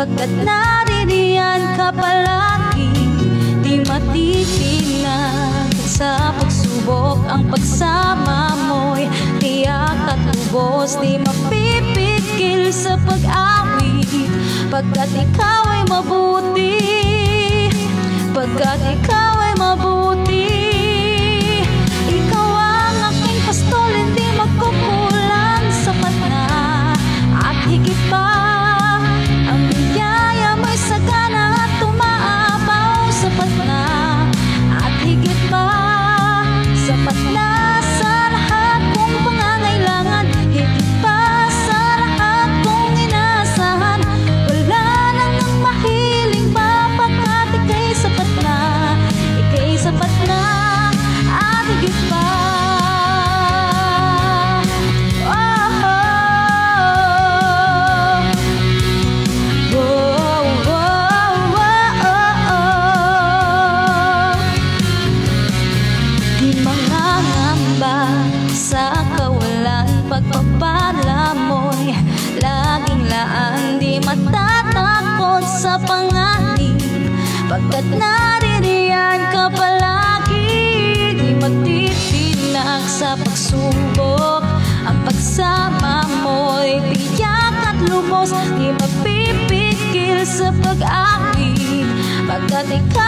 Pagkat naririyan ka palagi, di matitinag sa pagsubok. Ang pagsama mo'y tiyak at lubos, di mapipigil sa pag-awit. Pagkat ikaw ay mabuti, pagkat ikaw ay mabuti. Ikaw ang aking pastol, hindi magkukulang. Sapat na at higit pa, ang biyaya mo'y sagana at tumaapaw. Sapat na at higit pa, sapat na sa lahat kong pangangailangan, higit pa sa lahat kong inaasahan. Wala nang ang mahiling pa, pagkat ika'y sapat na, ika'y sapat na at higit pa. Sa kawalan, pagpapala mo'y laging laan, di matatakot sa panganib. Pagkat naririyan ka palagi, di magtitinag sa pagsubok. Ang pagsama mo'y tiyak at lubos, di mapipigil sa pag-awit. Pagkat ikaw